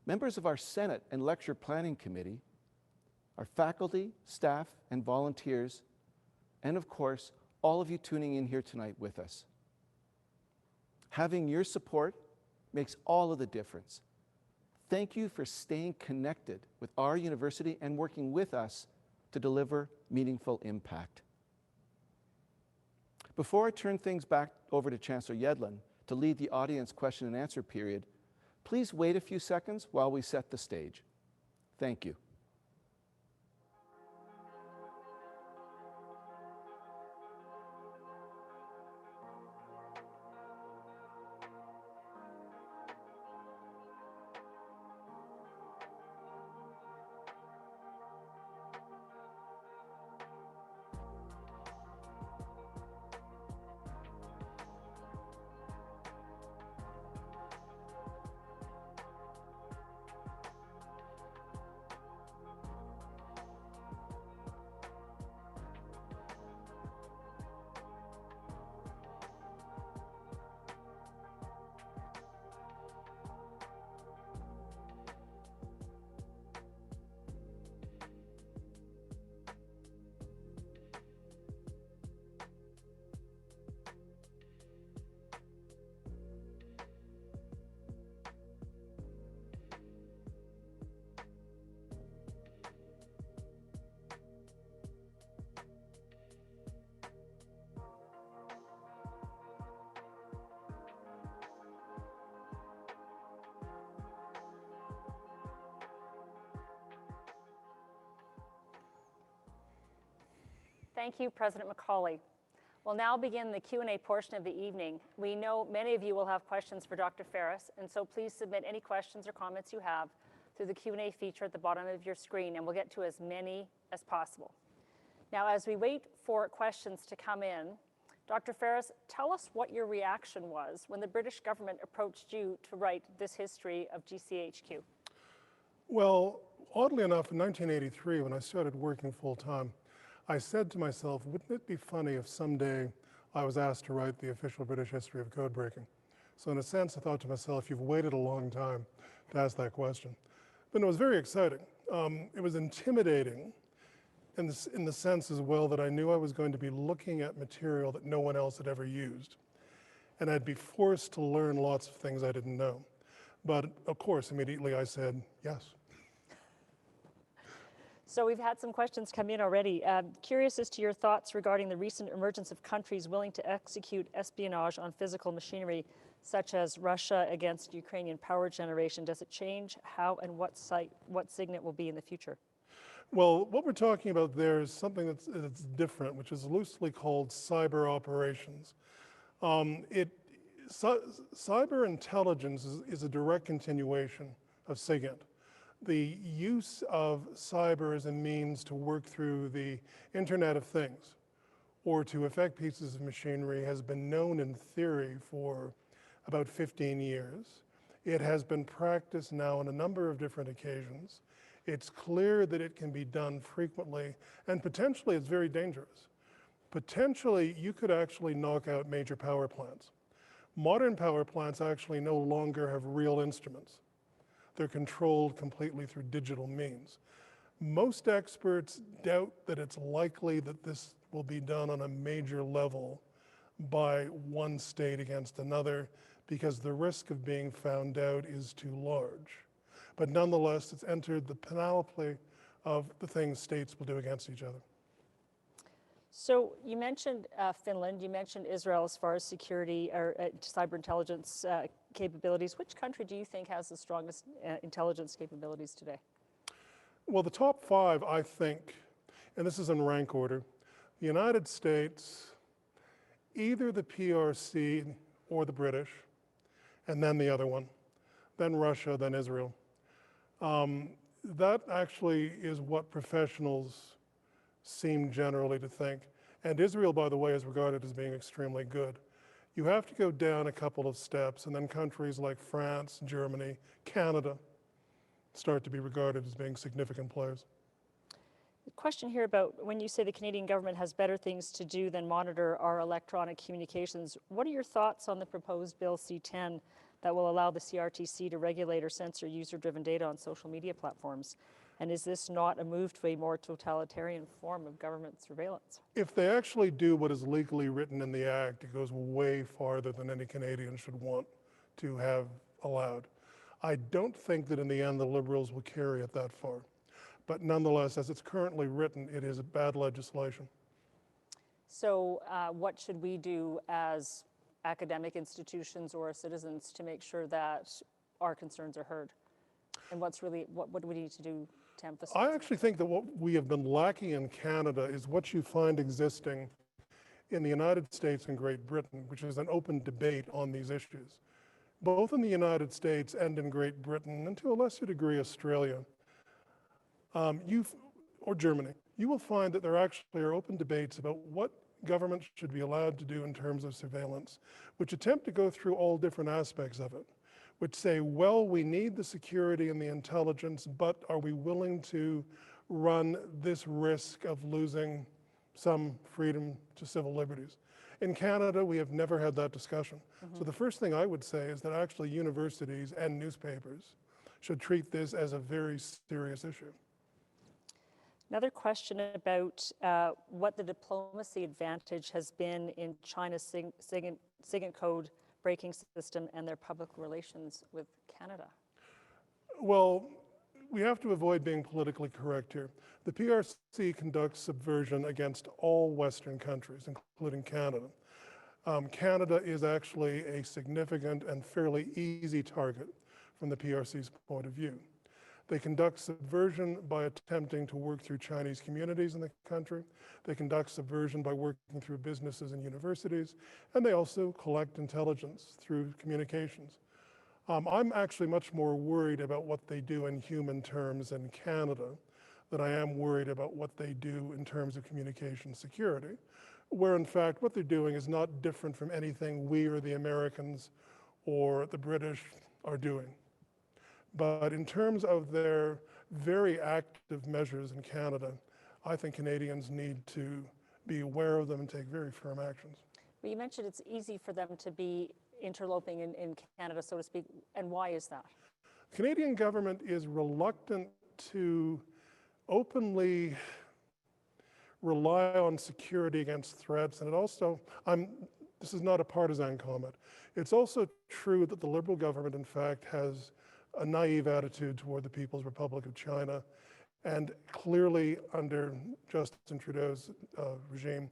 Speaker 8: members of our Senate and Lecture Planning Committee, our faculty, staff, and volunteers, and of course, all of you tuning in here tonight with us. Having your support makes all of the difference. Thank you for staying connected with our university and working with us to deliver meaningful impact. Before I turn things back over to Chancellor Yedlin to lead the audience question and answer period, please wait a few seconds while we set the stage. Thank you.
Speaker 1: Thank you, President McCauley. We'll now begin the Q&A portion of the evening. We know many of you will have questions for Dr. Ferris, and so please submit any questions or comments you have through the Q&A feature at the bottom of your screen, and we'll get to as many as possible. Now, as we wait for questions to come in, Dr. Ferris, tell us what your reaction was when the British government approached you to write this history of GCHQ.
Speaker 7: Well, oddly enough, in 1983, when I started working full-time, I said to myself, wouldn't it be funny if someday I was asked to write the official British history of code breaking? So in a sense, I thought to myself, you've waited a long time to ask that question. But it was very exciting. It was intimidating in the sense as well that I knew I was going to be looking at material that no one else had ever used. And I'd be forced to learn lots of things I didn't know. But of course, immediately I said, yes.
Speaker 1: So we've had some questions come in already. Curious as to your thoughts regarding the recent emergence of countries willing to execute espionage on physical machinery, such as Russia against Ukrainian power generation. Does it change how and what SIGINT will be in the future?
Speaker 7: Well, what we're talking about there is something that's different, which is loosely called cyber operations. Cyber intelligence is a direct continuation of SIGINT. The use of cyber as a means to work through the Internet of Things or to affect pieces of machinery has been known in theory for about 15 years. It has been practiced now on a number of different occasions. It's clear that it can be done frequently, and potentially it's very dangerous. Potentially, you could actually knock out major power plants. Modern power plants actually no longer have real instruments. They're controlled completely through digital means. Most experts doubt that it's likely that this will be done on a major level by one state against another because the risk of being found out is too large. But nonetheless, it's entered the panoply of the things states will do against each other.
Speaker 1: So you mentioned Finland, you mentioned Israel as far as security or cyber intelligence capabilities. Which country do you think has the strongest intelligence capabilities today?
Speaker 7: Well, the top 5, I think, and this is in rank order, the United States, either the PRC or the British, and then the other one, then Russia, then Israel. That actually is what professionals seem generally to think. And Israel, by the way, is regarded as being extremely good. You have to go down a couple of steps, and then countries like France, Germany, Canada start to be regarded as being significant players.
Speaker 1: A question here about when you say the Canadian government has better things to do than monitor our electronic communications, what are your thoughts on the proposed Bill C-10 that will allow the CRTC to regulate or censor user-driven data on social media platforms? And is this not a move to a more totalitarian form of government surveillance?
Speaker 7: If they actually do what is legally written in the Act, it goes way farther than any Canadian should want to have allowed. I don't think that in the end the Liberals will carry it that far. But nonetheless, as it's currently written, it is a bad legislation.
Speaker 1: So what should we do as academic institutions or citizens to make sure that our concerns are heard? And what do we need to do to emphasize?
Speaker 7: I actually think that what we have been lacking in Canada is what you find existing in the United States and Great Britain, which is an open debate on these issues. Both in the United States and in Great Britain, and to a lesser degree Australia, or Germany, you will find that there actually are open debates about what government should be allowed to do in terms of surveillance, which attempt to go through all different aspects of it, which say, well, we need the security and the intelligence, but are we willing to run this risk of losing some freedom to civil liberties? In Canada, we have never had that discussion. So the first thing I would say is that actually universities and newspapers should treat this as a very serious issue.
Speaker 1: Another question about what the diplomacy advantage has been in China's SIGINT code breaking system and their public relations with Canada.
Speaker 7: Well, we have to avoid being politically correct here. The PRC conducts subversion against all Western countries, including Canada. Canada is actually a significant and fairly easy target from the PRC's point of view. They conduct subversion by attempting to work through Chinese communities in the country. They conduct subversion by working through businesses and universities, and they also collect intelligence through communications. I'm actually much more worried about what they do in human terms in Canada than I am worried about what they do in terms of communication security, where in fact what they're doing is not different from anything we or the Americans or the British are doing. But in terms of their very active measures in Canada, I think Canadians need to be aware of them and take very firm actions.
Speaker 1: But you mentioned it's easy for them to be interloping in Canada, so to speak, and why is that?
Speaker 7: The Canadian government is reluctant to openly rely on security against threats, and it also, this is not a partisan comment, it's also true that the Liberal government, in fact, has a naive attitude toward the People's Republic of China, and clearly under Justin Trudeau's regime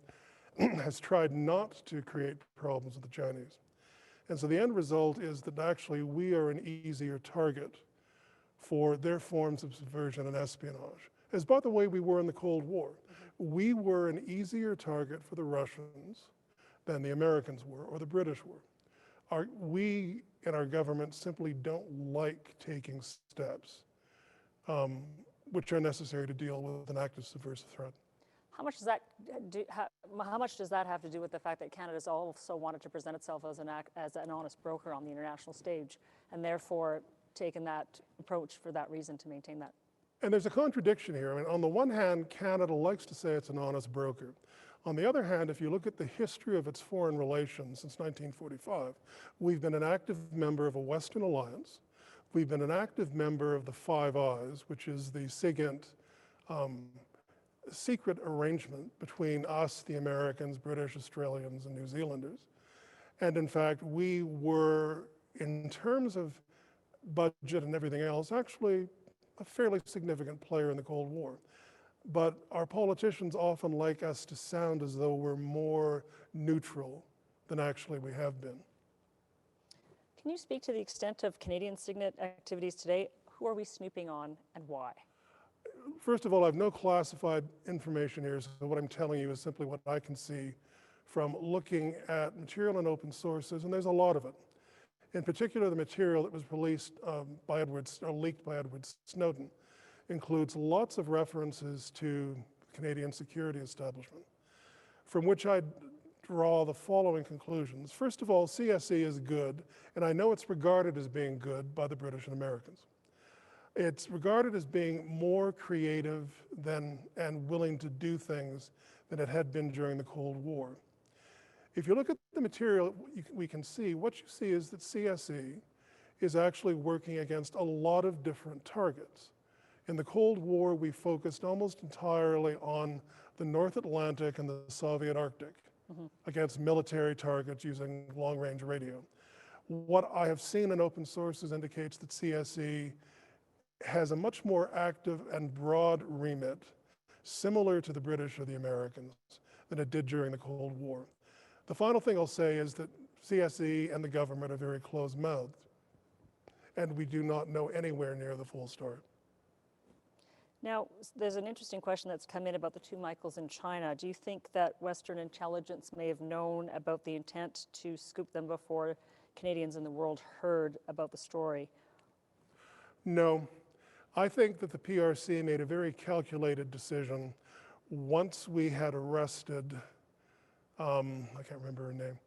Speaker 7: has tried not to create problems with the Chinese. And so the end result is that actually we are an easier target for their forms of subversion and espionage. As by the way we were in the Cold War. We were an easier target for the Russians than the Americans were or the British were. We in our government simply don't like taking steps which are necessary to deal with an active subversive threat.
Speaker 1: How much does that have to do with the fact that Canada's also wanted to present itself as an honest broker on the international stage, and therefore taken that approach for that reason to maintain that?
Speaker 7: And there's a contradiction here. I mean, on the one hand, Canada likes to say it's an honest broker. On the other hand, if you look at the history of its foreign relations since 1945, we've been an active member of a Western alliance. We've been an active member of the Five Eyes, which is the SIGINT secret arrangement between us, the Americans, British, Australians, and New Zealanders. And in fact, we were, in terms of budget and everything else, actually a fairly significant player in the Cold War. But our politicians often like us to sound as though we're more neutral than actually we have been.
Speaker 1: Can you speak to the extent of Canadian SIGINT activities today? Who are we snooping on and why?
Speaker 7: First of all, I have no classified information here, so what I'm telling you is simply what I can see from looking at material in open sources, and there's a lot of it. In particular, the material that was released leaked by Edward Snowden includes lots of references to the Canadian security establishment, from which I draw the following conclusions. First of all, CSE is good, and I know it's regarded as being good by the British and Americans. It's regarded as being more creative and willing to do things than it had been during the Cold War. If you look at the material, we can see, what you see is that CSE is actually working against a lot of different targets. In the Cold War, we focused almost entirely on the North Atlantic and the Soviet Arctic against military targets using long-range radio. What I have seen in open sources indicates that CSE has a much more active and broad remit, similar to the British or the Americans, than it did during the Cold War. The final thing I'll say is that CSE and the government are very closed-mouthed, and we do not know anywhere near the full story.
Speaker 1: Now, there's an interesting question that's come in about the two Michaels in China. Do you think that Western intelligence may have known about the intent to scoop them before Canadians in the world heard about the story?
Speaker 7: No. I think that the PRC made a very calculated decision once we had arrested, I can't remember her name,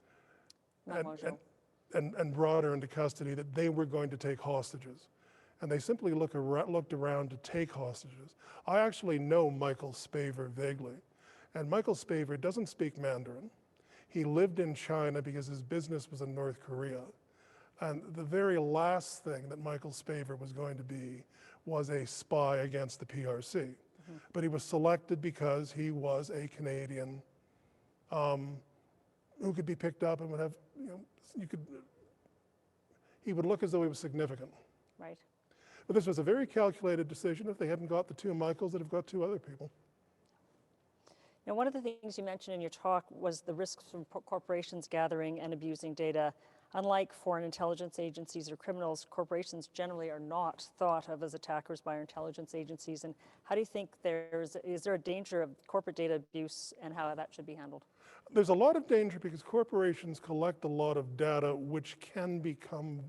Speaker 7: and brought her into custody, that they were going to take hostages. And they simply looked around to take hostages. I actually know Michael Spavor vaguely. And Michael Spavor doesn't speak Mandarin. He lived in China because his business was in North Korea. And the very last thing that Michael Spavor was going to be was a spy against the PRC. But he was selected because he was a Canadian who could be picked up and would have, he would look as though he was significant.
Speaker 1: Right.
Speaker 7: But this was a very calculated decision. If they hadn't got the two Michaels, they'd have got two other people.
Speaker 1: Now, one of the things you mentioned in your talk was the risks from corporations gathering and abusing data. Unlike foreign intelligence agencies or criminals, corporations generally are not thought of as attackers by our intelligence agencies. And how do you think is there a danger of corporate data abuse and how that should be handled?
Speaker 7: There's a lot of danger because corporations collect a lot of data which can become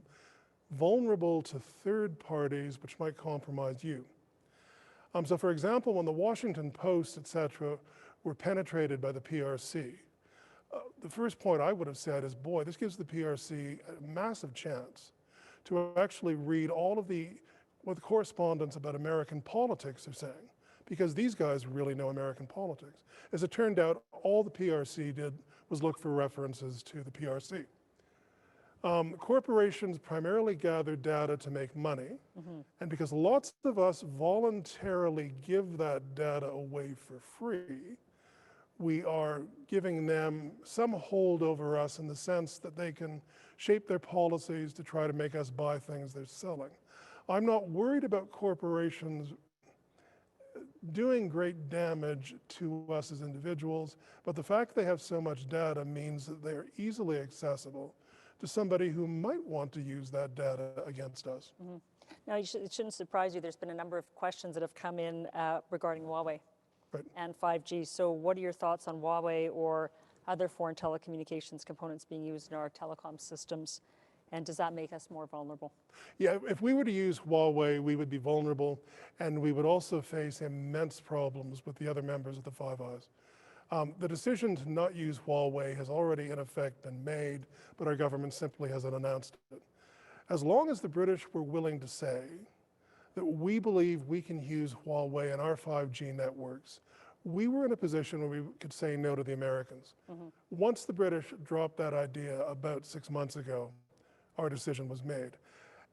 Speaker 7: vulnerable to third parties which might compromise you. So for example, when the Washington Post, et cetera, were penetrated by the PRC, the first point I would have said is, boy, this gives the PRC a massive chance to actually read all of what the correspondence about American politics are saying, because these guys really know American politics. As it turned out, all the PRC did was look for references to the PRC. Corporations primarily gather data to make money, and because lots of us voluntarily give that data away for free, we are giving them some hold over us in the sense that they can shape their policies to try to make us buy things they're selling. I'm not worried about corporations doing great damage to us as individuals, but the fact they have so much data means that they're easily accessible to somebody who might want to use that data against us.
Speaker 1: Mm-hmm. Now, it shouldn't surprise you, there's been a number of questions that have come in regarding Huawei and 5G. So what are your thoughts on Huawei or other foreign telecommunications components being used in our telecom systems? And does that make us more vulnerable?
Speaker 7: Yeah, if we were to use Huawei, we would be vulnerable, and we would also face immense problems with the other members of the Five Eyes. The decision to not use Huawei has already in effect been made, but our government simply hasn't announced it. As long as the British were willing to say that we believe we can use Huawei in our 5G networks, we were in a position where we could say no to the Americans. Mm-hmm. Once the British dropped that idea about 6 months ago, our decision was made.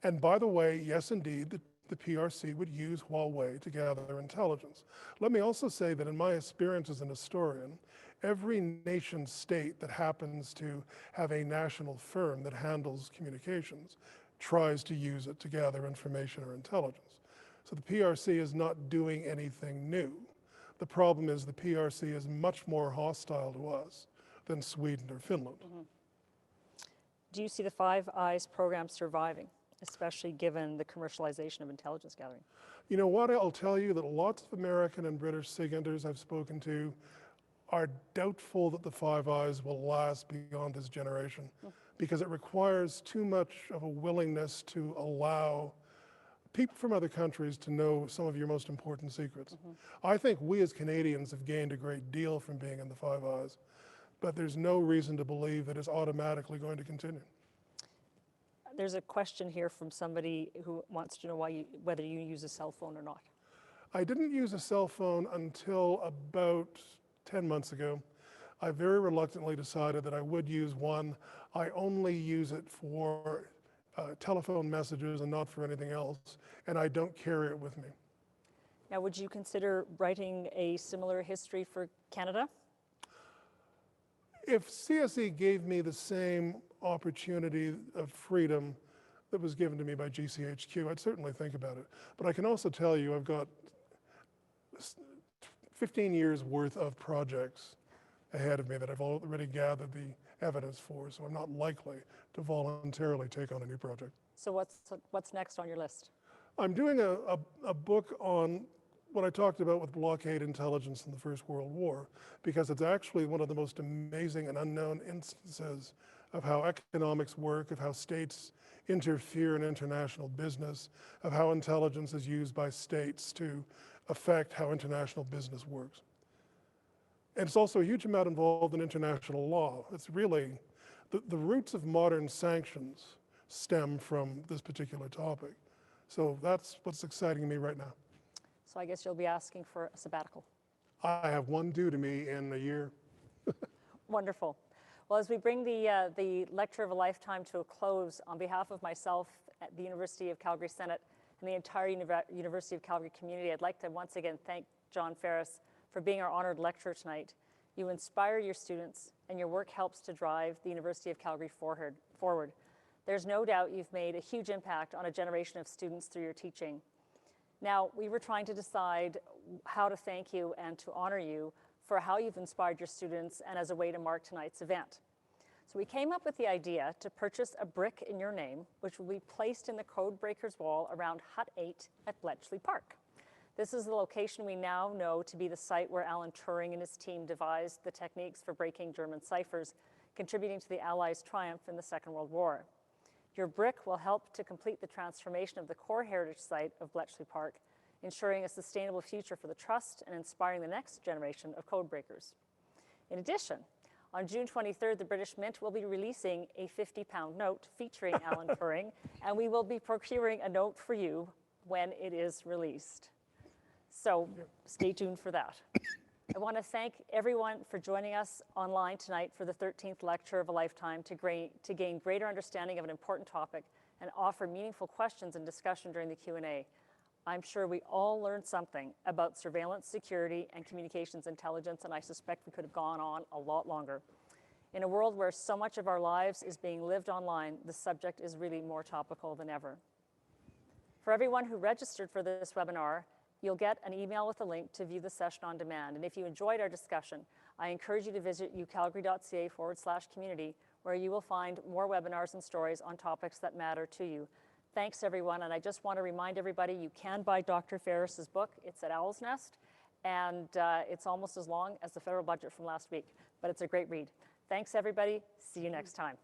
Speaker 7: And by the way, yes, indeed, the PRC would use Huawei to gather intelligence. Let me also say that in my experience as an historian, every nation state that happens to have a national firm that handles communications tries to use it to gather information or intelligence. So the PRC is not doing anything new. The problem is the PRC is much more hostile to us than Sweden or Finland. Mm-hmm.
Speaker 1: Do you see the Five Eyes program surviving, especially given the commercialization of intelligence gathering?
Speaker 7: You know what, I'll tell you that lots of American and British SIGINTers I've spoken to are doubtful that the Five Eyes will last beyond this generation because it requires too much of a willingness to allow people from other countries to know some of your most important secrets. Mm-hmm. I think we as Canadians have gained a great deal from being in the Five Eyes, but there's no reason to believe that it's automatically going to continue.
Speaker 1: There's a question here from somebody who wants to know whether you use a cell phone or not.
Speaker 7: I didn't use a cell phone until about 10 months ago. I very reluctantly decided that I would use one. I only use it for telephone messages and not for anything else, and I don't carry it with me.
Speaker 1: Now, would you consider writing a similar history for Canada?
Speaker 7: If CSE gave me the same opportunity of freedom that was given to me by GCHQ, I'd certainly think about it. But I can also tell you I've got 15 years worth of projects ahead of me that I've already gathered the evidence for, so I'm not likely to voluntarily take on a new project.
Speaker 1: So what's next on your list?
Speaker 7: I'm doing a book on what I talked about with blockade intelligence in the First World War, because it's actually one of the most amazing and unknown instances of how economics work, of how states interfere in international business, of how intelligence is used by states to affect how international business works. And it's also a huge amount involved in international law. It's really, the roots of modern sanctions stem from this particular topic. So that's what's exciting me right now.
Speaker 1: So I guess you'll be asking for a sabbatical.
Speaker 7: I have one due to me in a year.
Speaker 1: Wonderful. Well, as we bring the Lecture of a Lifetime to a close, on behalf of myself at the University of Calgary Senate and the entire University of Calgary community, I'd like to once again thank John Ferris for being our honored lecturer tonight. You inspire your students, and your work helps to drive the University of Calgary forward. There's no doubt you've made a huge impact on a generation of students through your teaching. Now, we were trying to decide how to thank you and to honor you for how you've inspired your students and as a way to mark tonight's event. So we came up with the idea to purchase a brick in your name, which will be placed in the Code Breakers wall around Hut 8 at Bletchley Park. This is the location we now know to be the site where Alan Turing and his team devised the techniques for breaking German ciphers, contributing to the Allies' triumph in the Second World War. Your brick will help to complete the transformation of the core heritage site of Bletchley Park, ensuring a sustainable future for the Trust and inspiring the next generation of code breakers. In addition, on June 23rd, the British Mint will be releasing a £50 note featuring Alan Turing, and we will be procuring a note for you when it is released. So stay tuned for that. I want to thank everyone for joining us online tonight for the 13th Lecture of a Lifetime to gain greater understanding of an important topic and offer meaningful questions and discussion during the Q&A. I'm sure we all learned something about surveillance, security, and communications intelligence, and I suspect we could have gone on a lot longer. In a world where so much of our lives is being lived online, the subject is really more topical than ever. For everyone who registered for this webinar You'll get an email with a link to view the session on demand. And if you enjoyed our discussion, I encourage you to visit ucalgary.ca/community, where you will find more webinars and stories on topics that matter to you. Thanks, everyone. And I just want to remind everybody, you can buy Dr. Ferris's book. It's at Owl's Nest, and it's almost as long as the federal budget from last week, but it's a great read. Thanks, everybody. See you next time.